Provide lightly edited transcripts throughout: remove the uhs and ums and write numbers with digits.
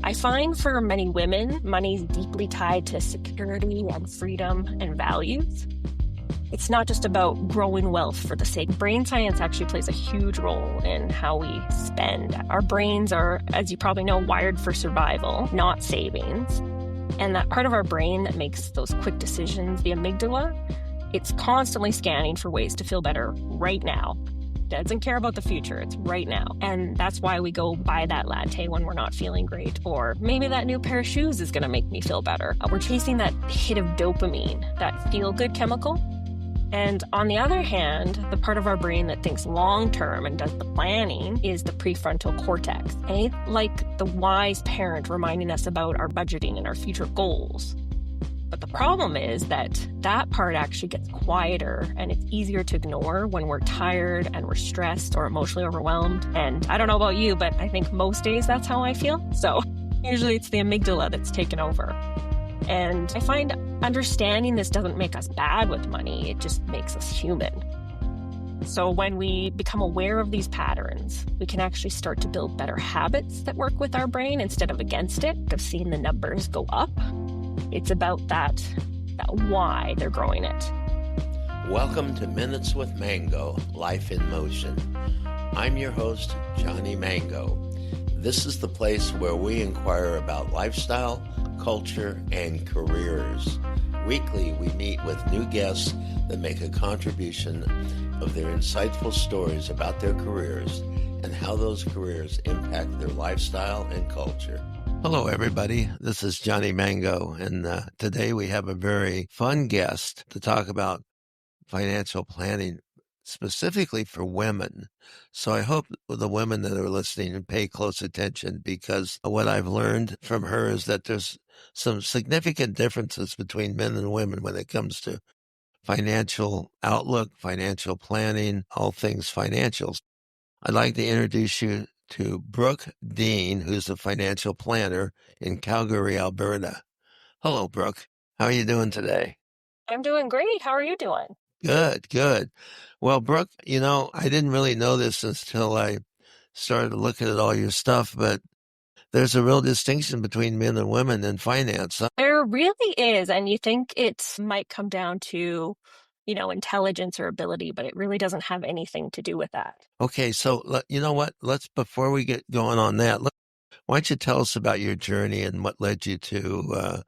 I find for many women, money is deeply tied to security and freedom and values. It's not just about growing wealth for the sake. Brain science actually plays a huge role in how we spend. Our brains are, as you probably know, wired for survival, not savings. And that part of our brain that makes those quick decisions, the amygdala, it's constantly scanning for ways to feel better right now. Doesn't care about the future, it's right now. And that's why we go buy that latte when we're not feeling great, or maybe that new pair of shoes is gonna make me feel better. We're chasing that hit of dopamine, that feel-good chemical. And on the other hand, the part of our brain that thinks long-term and does the planning is the prefrontal cortex. And it's like the wise parent reminding us about our budgeting and our future goals. But the problem is that that part actually gets quieter and it's easier to ignore when we're tired and we're stressed or emotionally overwhelmed. And I don't know about you, but I think most days that's how I feel. So usually it's the amygdala that's taken over. And I find understanding this doesn't make us bad with money, it just makes us human. So when we become aware of these patterns, we can actually start to build better habits that work with our brain instead of against it, of seeing the numbers go up. It's about that why they're growing it. Welcome to Minutes with Mango, Life in Motion. I'm your host, Johnny Mango. This is the place where we inquire about lifestyle, culture, and careers. Weekly, we meet with new guests that make a contribution of their insightful stories about their careers and how those careers impact their lifestyle and culture. Hello, everybody. This is Johnny Mango, and today we have a very fun guest to talk about financial planning, specifically for women. So I hope the women that are listening pay close attention, because what I've learned from her is that there's some significant differences between men and women when it comes to financial outlook, financial planning, all things financials. I'd like to introduce you to Brooke Dean, who's a financial planner in Calgary, Alberta. Hello, Brooke. How are you doing today? I'm doing great. How are you doing? Good, good. Well, Brooke, I didn't really know this until I started looking at all your stuff, but there's a real distinction between men and women in finance. There really is. And you think it might come down to, intelligence or ability, but it really doesn't have anything to do with that. Okay, so you know what? Before we get going on that, why don't you tell us about your journey and what led you to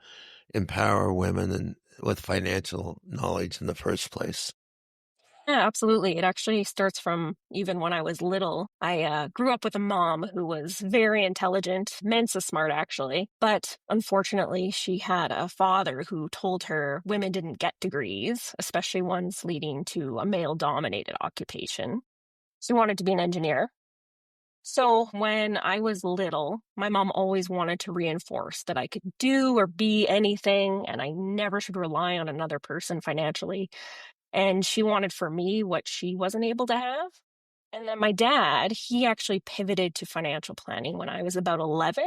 empower women with financial knowledge in the first place? Yeah, absolutely. It actually starts from even when I was little. I grew up with a mom who was very intelligent, Mensa smart actually, but unfortunately she had a father who told her women didn't get degrees, especially ones leading to a male-dominated occupation. She wanted to be an engineer. So when I was little, my mom always wanted to reinforce that I could do or be anything and I never should rely on another person financially. And she wanted for me what she wasn't able to have. And then my dad, he actually pivoted to financial planning when I was about 11.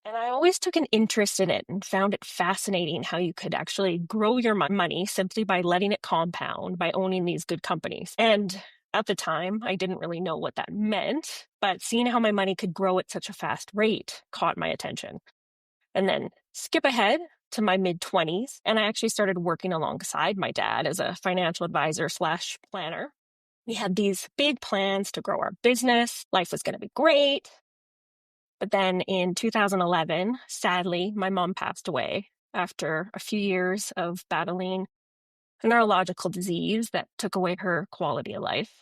And I always took an interest in it and found it fascinating how you could actually grow your money simply by letting it compound, by owning these good companies. And at the time, I didn't really know what that meant, but seeing how my money could grow at such a fast rate caught my attention. And then skip ahead to my mid-20s, and I actually started working alongside my dad as a financial advisor / planner. We had these big plans to grow our business. Life was going to be great. But then in 2011, sadly, my mom passed away after a few years of battling a neurological disease that took away her quality of life.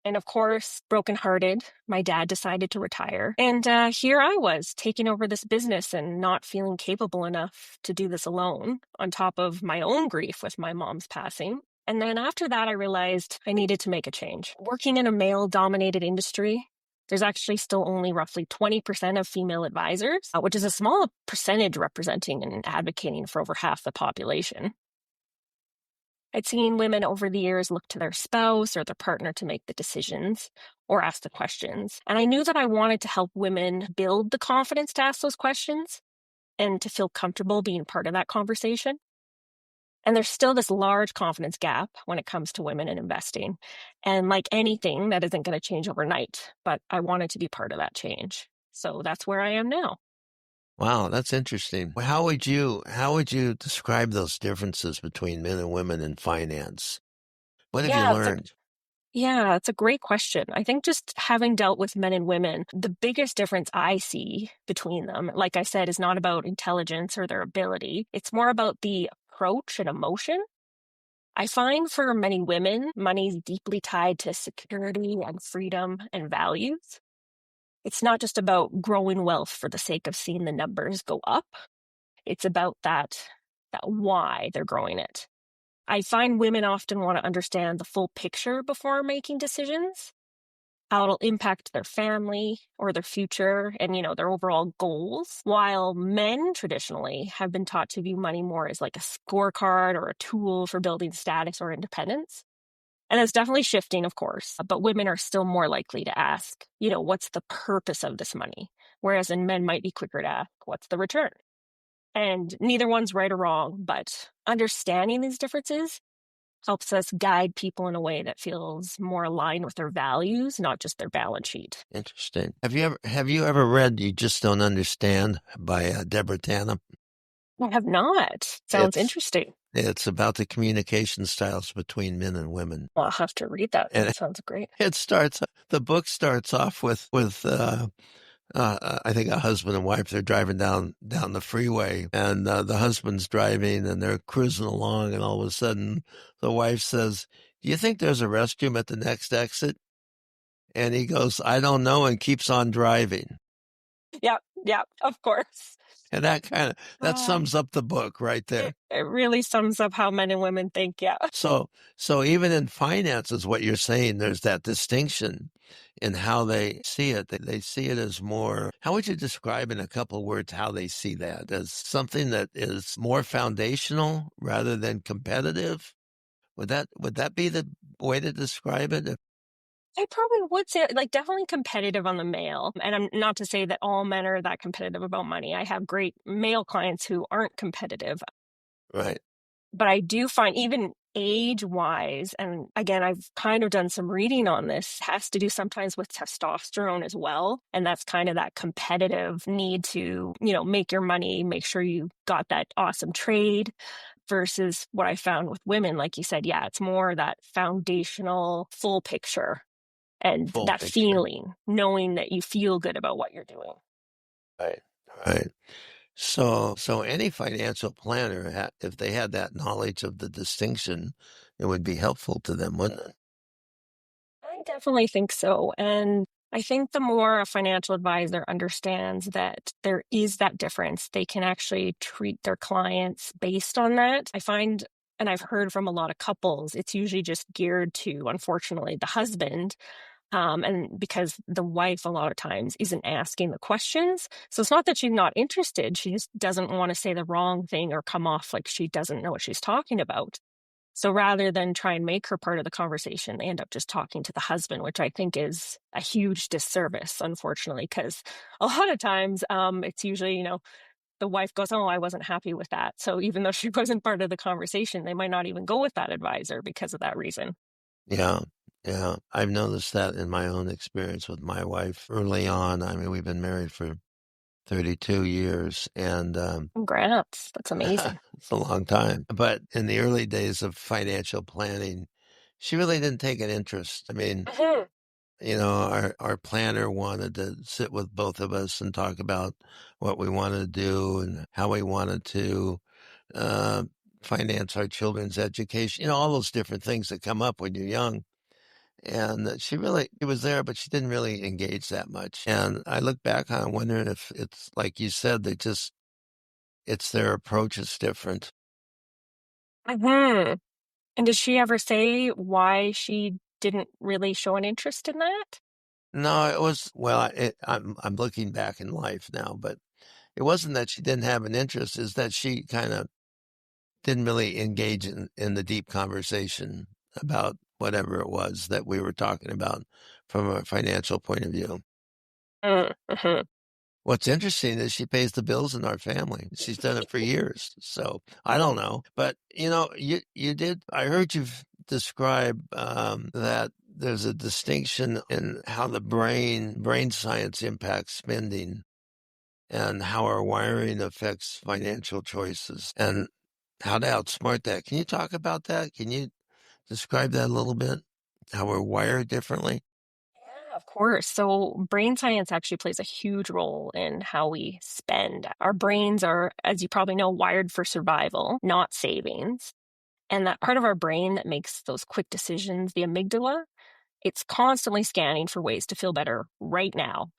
And of course, brokenhearted, my dad decided to retire. And here I was taking over this business and not feeling capable enough to do this alone, on top of my own grief with my mom's passing. And then after that, I realized I needed to make a change. Working in a male-dominated industry, there's actually still only roughly 20% of female advisors, which is a small percentage representing and advocating for over half the population. I'd seen women over the years look to their spouse or their partner to make the decisions or ask the questions. And I knew that I wanted to help women build the confidence to ask those questions and to feel comfortable being part of that conversation. And there's still this large confidence gap when it comes to women in investing. And like anything, that isn't going to change overnight, but I wanted to be part of that change. So that's where I am now. Wow, that's interesting. How would you describe those differences between men and women in finance? What have you Yeah, learned? it's a great question. I think just having dealt with men and women, the biggest difference I see between them, like I said, is not about intelligence or their ability. It's more about the approach and emotion. I find for many women, money's deeply tied to security and freedom and values. It's not just about growing wealth for the sake of seeing the numbers go up. It's about that why they're growing it. I find women often want to understand the full picture before making decisions, how it'll impact their family or their future and, their overall goals. While men traditionally have been taught to view money more as like a scorecard or a tool for building status or independence. And that's definitely shifting, of course, but women are still more likely to ask, what's the purpose of this money? Whereas in men might be quicker to ask, what's the return? And neither one's right or wrong, but understanding these differences helps us guide people in a way that feels more aligned with their values, not just their balance sheet. Interesting. Have you ever read You Just Don't Understand by Deborah Tannen? I have not. Sounds It's interesting. it's about the communication styles between men and women. Well, I'll have to read that. And That sounds great. the book starts off with I think a husband and wife. They're driving down the freeway, and the husband's driving, and they're cruising along, and all of a sudden, the wife says, "Do you think there's a restroom at the next exit?" And he goes, "I don't know," and keeps on driving. Yeah, yeah, of course. And that Um, sums up the book right there. it really sums up how men and women think. Yeah. So even in finances, what you're saying, there's that distinction in how they see it. They see it as more, how would you describe in a couple of words how they see that? As something that is more foundational rather than competitive? Would that be the way to describe it? I probably would say, like, definitely competitive on the male. And I'm not to say that all men are that competitive about money. I have great male clients who aren't competitive, Right. but I do find even age wise, and again, I've kind of done some reading on this, has to do sometimes with testosterone as well. And that's kind of that competitive need to, make your money, make sure you got that awesome trade versus what I found with women. Like you said, yeah, it's more that foundational full picture and Full that picture. feeling, knowing that you feel good about what you're doing. Right. Right. So any financial planner, if they had that knowledge of the distinction, it would be helpful to them, wouldn't it? I definitely think so. And I think the more a financial advisor understands that there is that difference, they can actually treat their clients based on that. I find, and I've heard from a lot of couples, it's usually just geared to, unfortunately, the husband. And because the wife, a lot of times, isn't asking the questions. So it's not that she's not interested. She just doesn't want to say the wrong thing or come off like she doesn't know what she's talking about. So rather than try and make her part of the conversation, they end up just talking to the husband, which I think is a huge disservice, unfortunately, because a lot of times it's usually, the wife goes, "Oh, I wasn't happy with that." So even though she wasn't part of the conversation, they might not even go with that advisor because of that reason. Yeah. Yeah. I've noticed that in my own experience with my wife early on. I mean, we've been married for 32 years, and Congrats. That's amazing. it's a long time. But in the early days of financial planning, she really didn't take an interest. I mean, Mhm. our planner wanted to sit with both of us and talk about what we wanted to do and how we wanted to uh, finance our children's education, all those different things that come up when you're young. And she was there, but she didn't really engage that much. And I look back on it wondering if it's like you said, it's their approach is different. Mhm. And did she ever say why she didn't really show an interest in that? No, it was, well, I'm looking back in life now, but it wasn't that she didn't have an interest, is that she kind of didn't really engage in the deep conversation about whatever it was that we were talking about from a financial point of view. Mhm. What's interesting is she pays the bills in our family. She's done it for years. So I don't know. But you did, I heard you describe that there's a distinction in how the brain science impacts spending. and how our wiring affects financial choices and how to outsmart that. Can you talk about that? Can you describe that a little bit? How we're wired differently? Yeah, of course. So, brain science actually plays a huge role in how we spend. Our brains are, as you probably know, wired for survival, not savings. And that part of our brain that makes those quick decisions, the amygdala, it's constantly scanning for ways to feel better right now.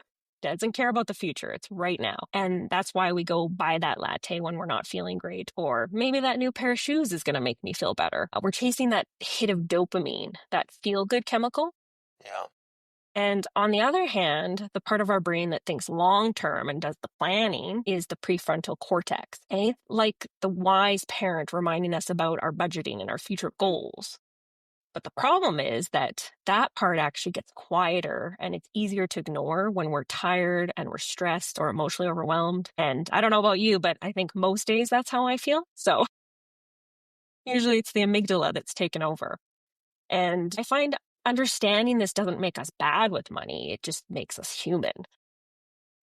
Doesn't care about the future. It's right now. And that's why we go buy that latte when we're not feeling great. Or maybe that new pair of shoes is going to make me feel better. We're chasing that hit of dopamine, that feel good chemical. Yeah. And on the other hand, the part of our brain that thinks long term and does the planning is the prefrontal cortex, eh? Like the wise parent reminding us about our budgeting and our future goals. But the problem is that that part actually gets quieter and it's easier to ignore when we're tired and we're stressed or emotionally overwhelmed. And I don't know about you, but I think most days that's how I feel. So usually it's the amygdala that's taken over. And I find understanding this doesn't make us bad with money, it just makes us human.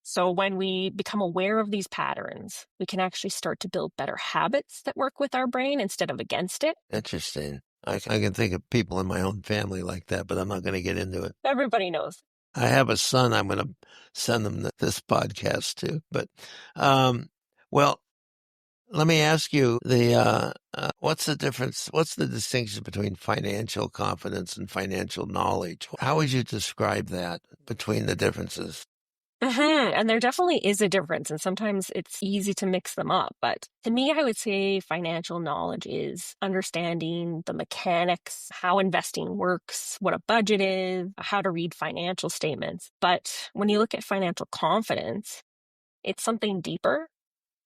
So when we become aware of these patterns, we can actually start to build better habits that work with our brain instead of against it. Interesting. I can think of people in my own family like that, but I'm not going to get into it. Everybody knows. I have a son I'm going to send him this podcast to. But, um, well, let me ask you what's the difference? What's the distinction between financial confidence and financial knowledge? How would you describe that between the differences? And there definitely is a difference, and sometimes it's easy to mix them up. But to me, I would say financial knowledge is understanding the mechanics, how investing works, what a budget is, how to read financial statements. But when you look at financial confidence, it's something deeper.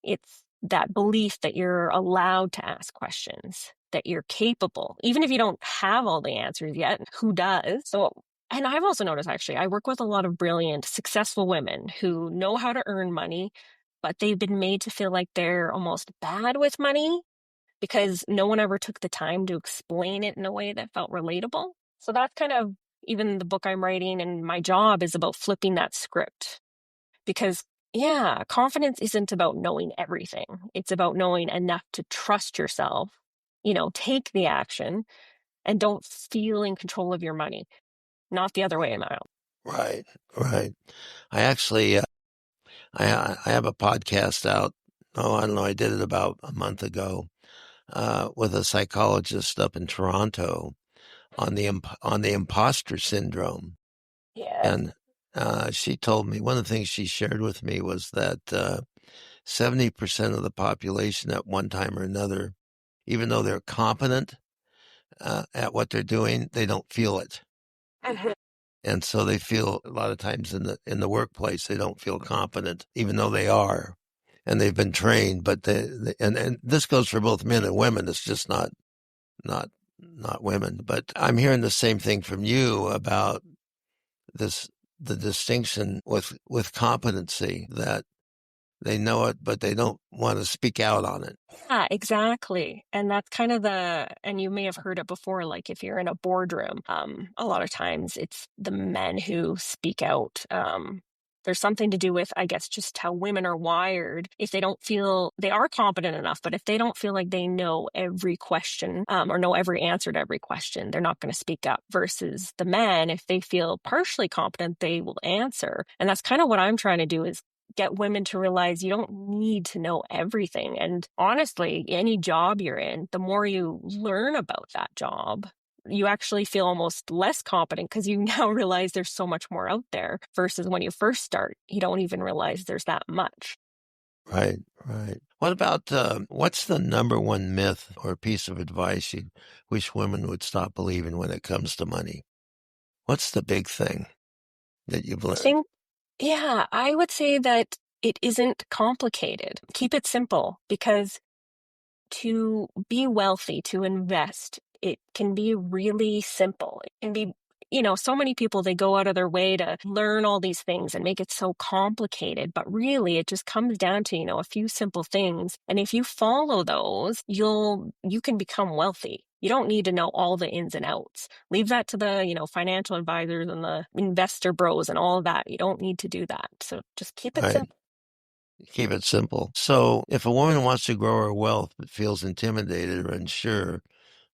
It's that belief that you're allowed to ask questions, that you're capable, even if you don't have all the answers yet, who does? So, and I've also noticed actually, I work with a lot of brilliant, successful women who know how to earn money, but they've been made to feel like they're almost bad with money because no one ever took the time to explain it in a way that felt relatable. So that's kind of even the book I'm writing, and my job is about flipping that script because, yeah, confidence isn't about knowing everything. It's about knowing enough to trust yourself, take the action and don't feel in control of your money, not the other way around. Right, right. I actually, I have a podcast out. Oh, I don't know. I did it about a month ago with a psychologist up in Toronto on the imposter syndrome. Yes. And she told me one of the things she shared with me was that 70% of the population at one time or another, even though they're competent at what they're doing, they don't feel it. Mhm. And so they feel a lot of times in the workplace, they don't feel competent, even though they are. And they've been trained, but and this goes for both men and women. It's just not not women. But I'm hearing the same thing from you about this the distinction with competency, that they know it, but they don't want to speak out on it. Yeah, exactly. And that's kind of and you may have heard it before, like if you're in a boardroom, a lot of times it's the men who speak out. There's something to do with, I guess, just how women are wired. If they don't feel they are competent enough, but if they don't feel like they know every question, or know every answer to every question, they're not going to speak up. Versus the men, if they feel partially competent, they will answer. And that's kind of what I'm trying to do is get women to realize you don't need to know everything. And honestly, any job you're in, the more you learn about that job, you actually feel almost less competent because you now realize there's so much more out there versus when you first start, you don't even realize there's that much. Right, right. What about what's the number one myth or piece of advice you wish women would stop believing when it comes to money? What's the big thing that you've I learned? think, yeah, I would say that it isn't complicated. Keep it simple because to be wealthy, to invest, it can be really simple. It can be, so many people, they go out of their way to learn all these things and make it so complicated. But really, it just comes down to, a few simple things. And if you follow those, you can become wealthy. You don't need to know all the ins and outs. Leave that to the, financial advisors and the investor bros and all of that. You don't need to do that. So just keep it Right. simple. Keep it simple. So, if a woman wants to grow her wealth but feels intimidated or unsure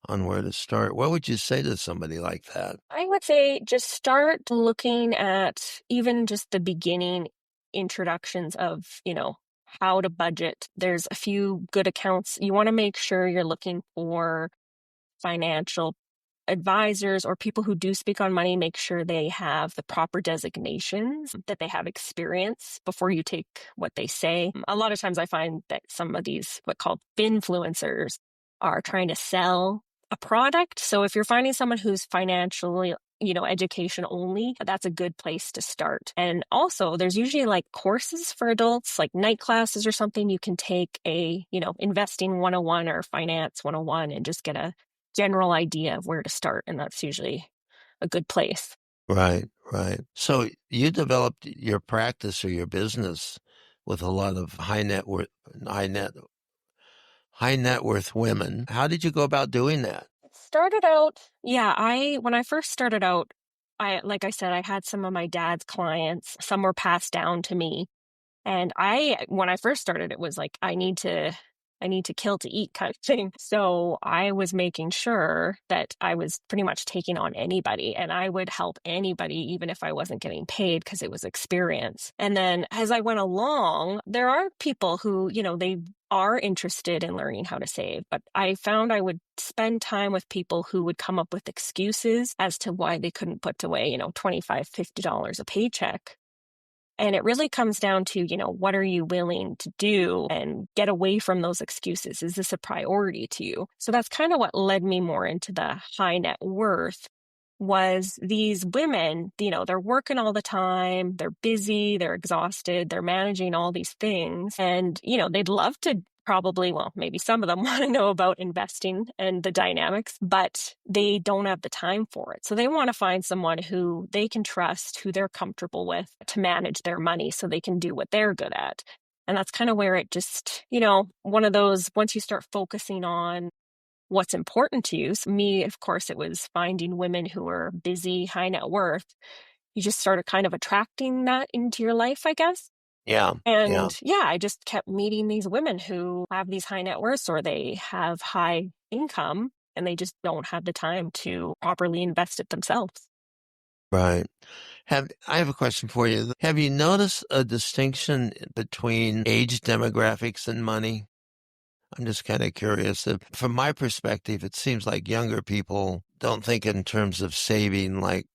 on where to start, what would you say to somebody like that? I would say just start looking at even just the beginning introductions of, how to budget. There's a few good accounts. You want to make sure you're looking for financial advisors or people who do speak on money. Make sure they have the proper designations, that they have experience before you take what they say. A lot of times I find that some of these what called influencers are trying to sell a product. So if you're finding someone who's financially education only, that's a good place to start. And also there's usually like courses for adults, like night classes or something. You can take a, investing 101 or finance 101 and just get a general idea of where to start. And that's usually a good place. Right, right. So, you developed your practice or your business with a lot of high net high net worth women. How did you go about doing that? It started out, yeah, when I first started out, like I said, I had some of my dad's clients, some were passed down to me. And when I first started, it was like, I need to kill to eat kind of thing. So I was making sure that I was pretty much taking on anybody and I would help anybody, even if I wasn't getting paid because it was experience. And then as I went along, there are people who, they are interested in learning how to save, but I found I would spend time with people who would come up with excuses as to why they couldn't put away, $25, $50 a paycheck. And it really comes down to, what are you willing to do and get away from those excuses? Is this a priority to you? So that's kind of what led me more into the high net worth was these women, they're working all the time, they're busy, they're exhausted, they're managing all these things. And, they'd love to probably, well, maybe some of them want to know about investing and the dynamics, but they don't have the time for it. So they want to find someone who they can trust, who they're comfortable with to manage their money so they can do what they're good at. And that's kind of where it just, one of those, once you start focusing on what's important to you. So me, of course, it was finding women who are busy, high net worth. You just started kind of attracting that into your life, I guess. Yeah, yeah, And yeah, I just kept meeting these women who have these high net worths or they have high income and they just don't have the time to properly invest it themselves. right. I have a question for you. Have you noticed a distinction between age demographics and money? I'm just kind of curious. From my perspective, it seems like younger people don't think in terms of saving like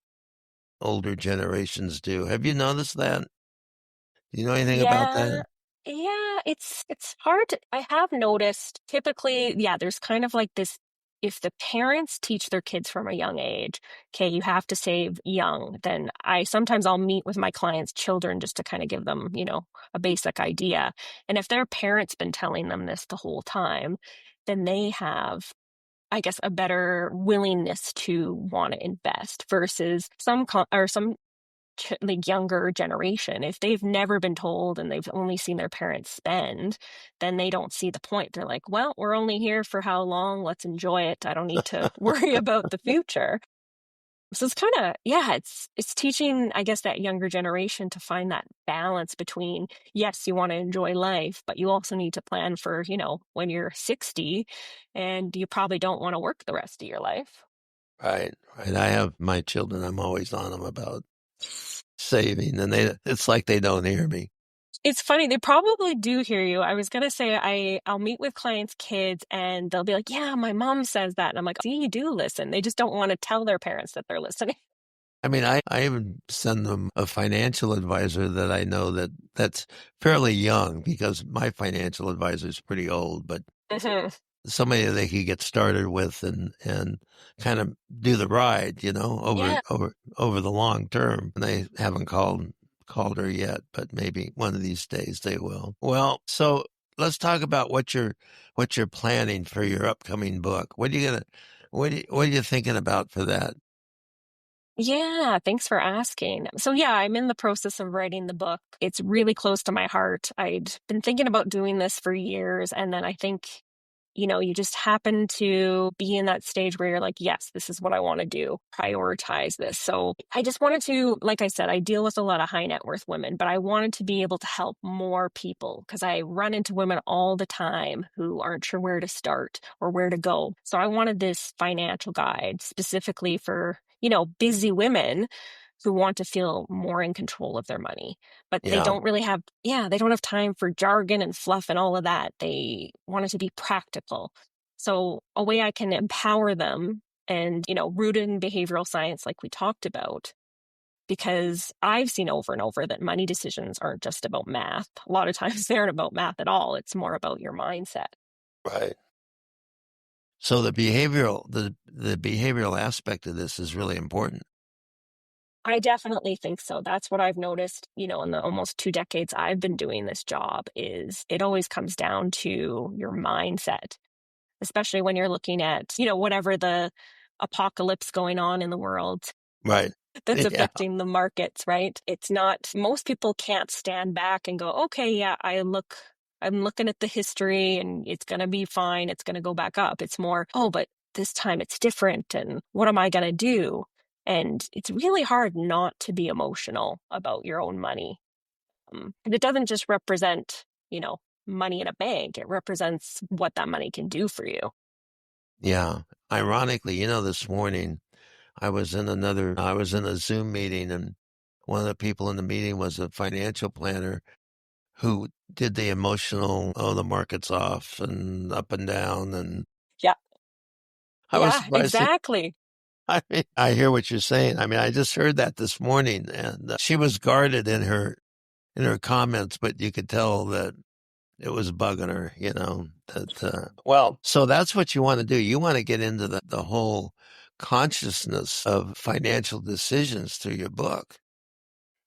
older generations do. Have you noticed that? Do you know anything about Yeah. that? Yeah, it's hard to, I have noticed typically, yeah, there's kind of like this if the parents teach their kids from a young age, okay, you have to save young, then I'll meet with my clients' children just to kind of give them, a basic idea. And if their parents been telling them this the whole time, then they have I guess a better willingness to want to invest versus some like younger generation, if they've never been told and they've only seen their parents spend, then they don't see the point. They're like, well, we're only here for how long? Let's enjoy it. I don't need to worry about the future. So it's kind of, yeah, it's teaching, I guess, that younger generation to find that balance between, yes, you want to enjoy life, but you also need to plan for, when you're 60 and you probably don't want to work the rest of your life. Right, right. I have my children. I'm always on them about saving, and it's like they don't hear me. It's funny, they probably do hear you. I was gonna say I'll meet with clients' kids and they'll be like, "Yeah, my mom says that." And I'm like, "See, you do listen. They just don't want to tell their parents that they're listening." I mean, I even send them a financial advisor that I know that's fairly young because my financial advisor is pretty old, but Mhm. somebody they could get started with and kind of do the ride, Yeah. over the long term. And they haven't called her yet, but maybe one of these days they will. Well, so let's talk about what you're planning for your upcoming book. What are you thinking about for that? Yeah, thanks for asking. So yeah, I'm in the process of writing the book. It's really close to my heart. I'd been thinking about doing this for years, and then I think you just happen to be in that stage where you're like, yes, this is what I want to do, prioritize this. So I just wanted to, like I said, I deal with a lot of high net worth women, but I wanted to be able to help more people because I run into women all the time who aren't sure where to start or where to go. So I wanted this financial guide specifically for, busy women who want to feel more in control of their money, but they Yeah. don't really have, they don't have time for jargon and fluff and all of that. They want it to be practical. So a way I can empower them and, rooted in behavioral science, like we talked about, because I've seen over and over that money decisions aren't just about math. A lot of times they aren't about math at all. It's more about your mindset. Right. So the behavioral aspect of this is really important. I definitely think so. That's what I've noticed, in the almost 2 decades I've been doing this job is it always comes down to your mindset, especially when you're looking at, whatever the apocalypse going on in the world Right. that's Yeah. affecting the markets, right? It's not, most people can't stand back and go, okay, yeah, I'm looking at the history and it's going to be fine. It's going to go back up. It's more, oh, but this time it's different. And what am I going to do? And it's really hard not to be emotional about your own money. And it doesn't just represent, money in a bank. It represents what that money can do for you. Yeah. Ironically, this morning I was in a Zoom meeting, and one of the people in the meeting was a financial planner who did the emotional, oh, the market's off and up and down. And Yeah. I was Yeah, surprised. exactly. I mean, I hear what you're saying. I mean, I just heard that this morning, and she was guarded in her comments, but you could tell that it was bugging her, that, well, so that's what you want to do. You want to get into the whole consciousness of financial decisions through your book.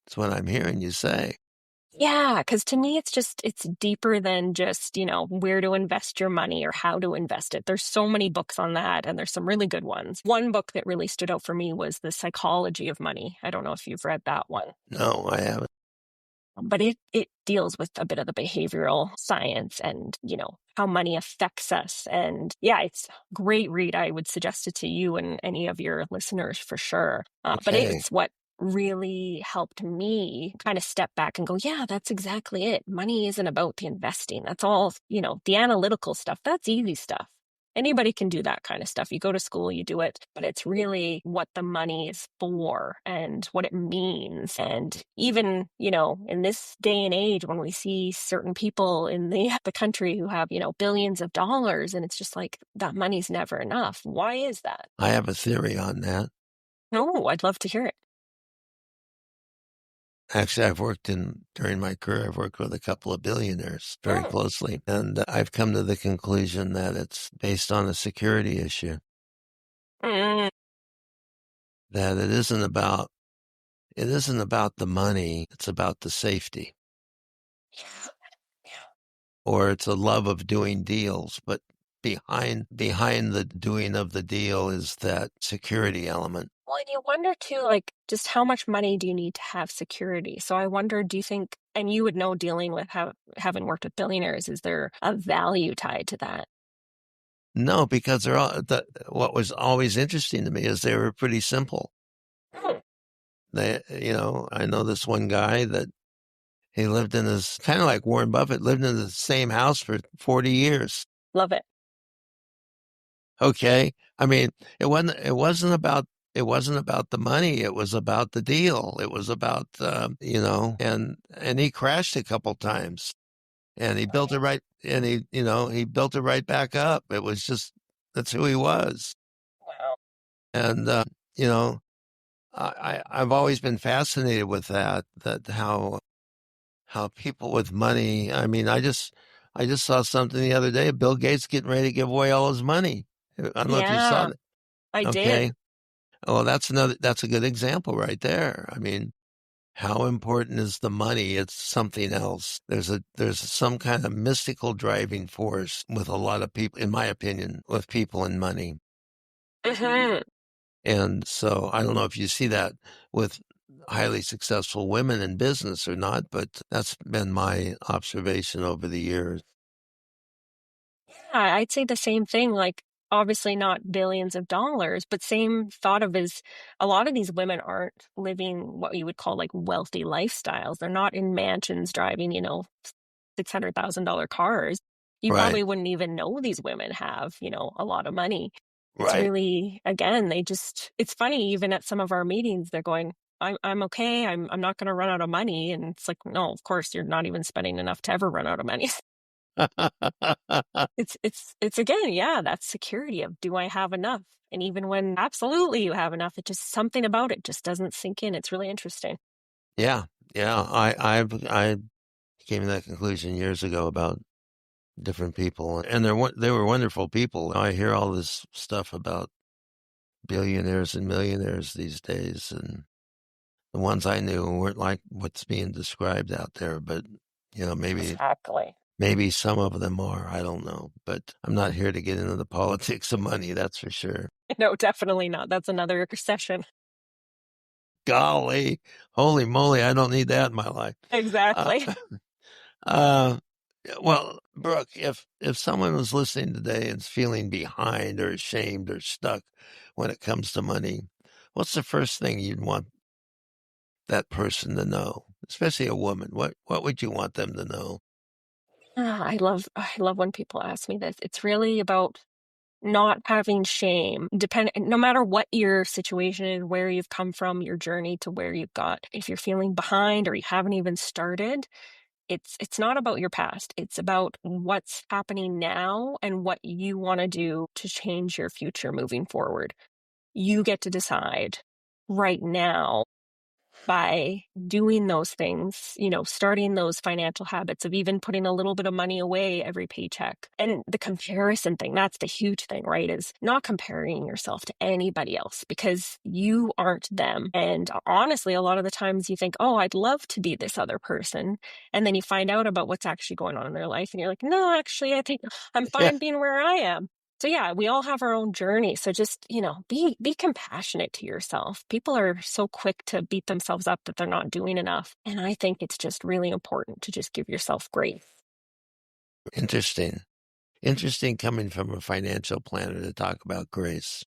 That's what I'm hearing you say. Yeah, because to me, it's deeper than just, where to invest your money or how to invest it. There's so many books on that, and there's some really good ones. One book that really stood out for me was The Psychology of Money. I don't know if you've read that one. No, I haven't. But it deals with a bit of the behavioral science and, how money affects us. And yeah, it's a great read. I would suggest it to you and any of your listeners for sure. But Okay. it's what really helped me kind of step back and go, yeah, that's exactly it. Money isn't about the investing. That's all, the analytical stuff. That's easy stuff. Anybody can do that kind of stuff. You go to school, you do it, but it's really what the money is for and what it means. And even, in this day and age, when we see certain people in the country who have, billions of dollars, and it's just like that money's never enough. Why is that? I have a theory on that. No, I'd love to hear it. Actually, during my career, I've worked with a couple of billionaires very Mm. closely, and I've come to the conclusion that it's based on a security issue, Mm. that it isn't about the money, it's about the safety, Yeah. Yeah. or it's a love of doing deals, but behind the doing of the deal is that security element. Well, and you wonder too, like, just how much money do you need to have security? So I wonder, do you think, and you would know dealing with having worked with billionaires, is there a value tied to that? No, because what was always interesting to me is they were pretty simple. Hmm. I know this one guy that he lived in his, kind of like Warren Buffett, lived in the same house for 40 years. Love it. Okay. I mean, it wasn't about the money. It was about the deal. It was about, and he crashed a couple times, and he built it Right. right. And he built it right back up. It was just, that's who he was. Wow. And, you know, I've always been fascinated with that how people with money. I mean, I just saw something the other day. Bill Gates getting ready to give away all his money. I don't know if you saw Yeah, that. I did. Okay. Well, that's a good example right there. I mean, how important is the money? It's something else. There's some kind of mystical driving force with a lot of people, in my opinion, with people and money. Hmm. And so I don't know if you see that with highly successful women in business or not, but that's been my observation over the years. I'd say the same thing. Like, obviously not billions of dollars, but same thought of as a lot of these women aren't living what you would call like wealthy lifestyles. They're not in mansions driving, $600,000 cars. You Right, probably wouldn't even know these women have, a lot of money. It's right. really, again, it's funny, even at some of our meetings, they're going, I'm okay. I'm not going to run out of money. And it's like, no, of course, you're not even spending enough to ever run out of money. It's again, yeah, that security of do I have enough? And even when absolutely you have enough, it just something about it just doesn't sink in. It's really interesting. Yeah, yeah. I came to that conclusion years ago about different people, and they were wonderful people. I hear all this stuff about billionaires and millionaires these days, and the ones I knew weren't like what's being described out there. But Exactly. maybe some of them are. I don't know. But I'm not here to get into the politics of money. That's for sure. No, definitely not. That's another session. Golly, holy moly! I don't need that in my life. Uh, Exactly. uh, well, Brooke, if someone was listening today and is feeling behind or ashamed or stuck when it comes to money, what's the first thing you'd want that person to know, especially a woman? What would you want them to know? I love when people ask me this. It's really about not having shame, no matter what your situation is, where you've come from, your journey to where you've got. If you're feeling behind or you haven't even started, it's not about your past. It's about what's happening now and what you want to do to change your future moving forward. You get to decide right now by doing those things, starting those financial habits of even putting a little bit of money away every paycheck. And the comparison thing, that's the huge thing, right? Is not comparing yourself to anybody else because you aren't them. And honestly, a lot of the times you think, oh, I'd love to be this other person. And then you find out about what's actually going on in their life. And you're like, no, actually, I think I'm Yeah, fine being where I am. So yeah, we all have our own journey. So just, be compassionate to yourself. People are so quick to beat themselves up that they're not doing enough. And I think it's just really important to just give yourself grace. interesting. Interesting coming from a financial planner to talk about grace.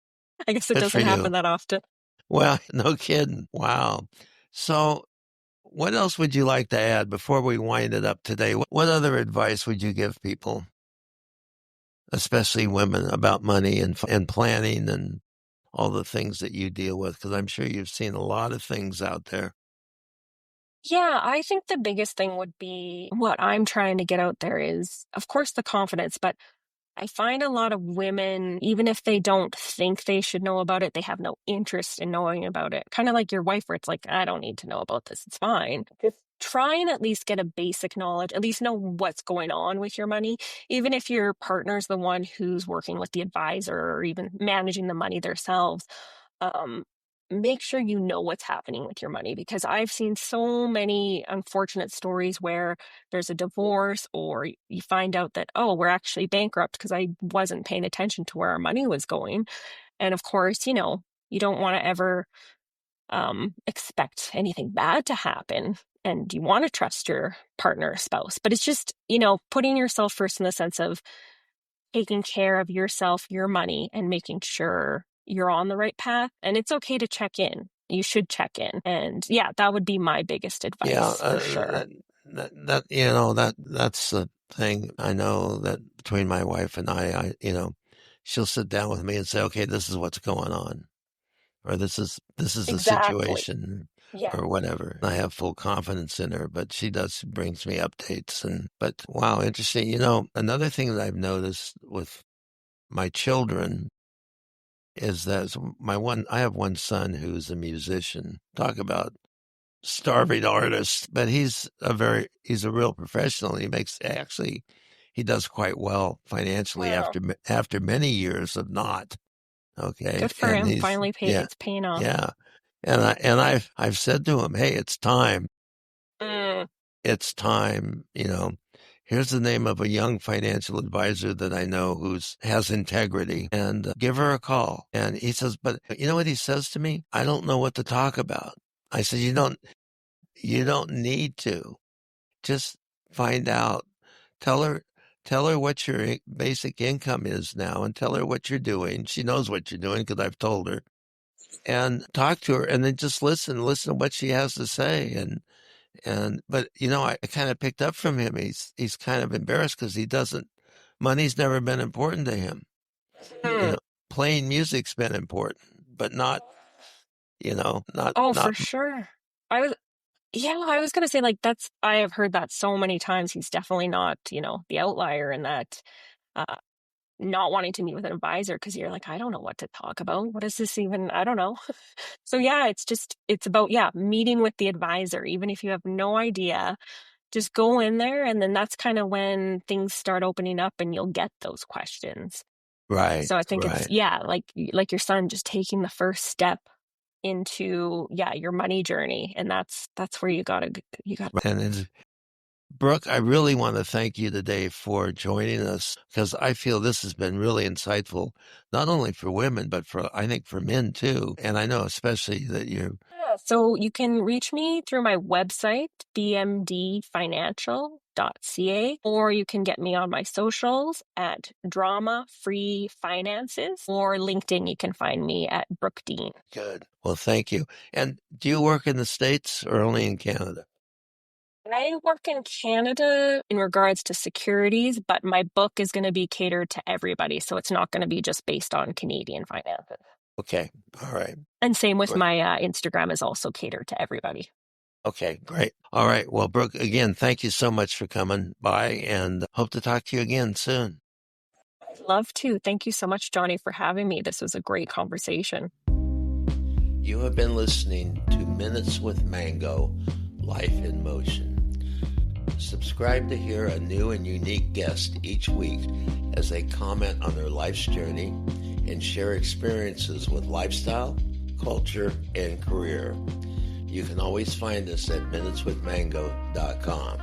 I guess it Good for doesn't you. happen that often. Well, no kidding. Wow. So, what else would you like to add before we wind it up today? What other advice would you give people, especially women, about money and planning and all the things that you deal with? Because I'm sure you've seen a lot of things out there. Yeah, I think the biggest thing would be what I'm trying to get out there is, of course, the confidence, but I find a lot of women, even if they don't think they should know about it, they have no interest in knowing about it. Kind of like your wife, where it's like, I don't need to know about this. It's fine. Just try and at least get a basic knowledge, at least know what's going on with your money. Even if your partner's the one who's working with the advisor or even managing the money themselves, um, make sure you know what's happening with your money because I've seen so many unfortunate stories where there's a divorce or you find out that, oh, we're actually bankrupt because I wasn't paying attention to where our money was going. And of course, you don't want to ever expect anything bad to happen. And you want to trust your partner or spouse. But it's just, putting yourself first in the sense of taking care of yourself, your money, and making sure you're on the right path. And it's okay to check in. You should check in. And yeah, that would be my biggest Yeah, advice for sure. that's the thing. I know that between my wife and I, she'll sit down with me and say, "Okay, this is what's going on," or "This is the Exactly. situation," Yeah. or whatever. I have full confidence in her, but she brings me updates. But wow, interesting. Another thing that I've noticed with my children is that I have one son who's a musician. Talk about starving artist, but he's a real professional. He does quite well financially Wow. after many years of not. Okay, Good for and him. he's Finally yeah, it's paying off. yeah, and I've said to him, hey, it's time. Mm, It's time. Here's the name of a young financial advisor that I know who's has integrity, and give her a call. And he says, but you know what he says to me? I don't know what to talk about. I said, you don't need to. Just find out. Tell her tell her what your basic income is now and tell her what you're doing. She knows what you're doing because I've told her. And talk to her and then just listen to what she has to say. But I kind of picked up from him. He's kind of embarrassed because money's never been important to him. Hmm. Playing music's been important, but not, Oh, not for sure. I was, yeah, I was gonna say like I have heard that so many times. He's definitely not, the outlier in that uh not wanting to meet with an advisor because you're like, I don't know what to talk about. What is this even? I don't know. So yeah, it's about, yeah, meeting with the advisor, even if you have no idea, just go in there. And then that's kind of when things start opening up and you'll get those questions. right, So I think it's, right. yeah, like your son just taking the first step into, yeah, your money journey. And that's where you gotta. And Brooke, I really want to thank you today for joining us because I feel this has been really insightful, not only for women, but I think for men too. And I know especially that you. Yeah, so you can reach me through my website, bmdfinancial.ca, or you can get me on my socials at Drama Free Finances, or LinkedIn. You can find me at Brooke Dean. Good. Well, thank you. And do you work in the States or only in Canada? I work in Canada in regards to securities, but my book is going to be catered to everybody. So it's not going to be just based on Canadian finances. Okay. All right. And same with Great. my Instagram is also catered to everybody. Okay, great. All right. Well, Brooke, again, thank you so much for coming by and hope to talk to you again soon. I'd love to. Thank you so much, Johnny, for having me. This was a great conversation. You have been listening to Minutes with Mango, Life in Motion. Subscribe to hear a new and unique guest each week as they comment on their life's journey and share experiences with lifestyle, culture, and career. You can always find us at minuteswithmango.com.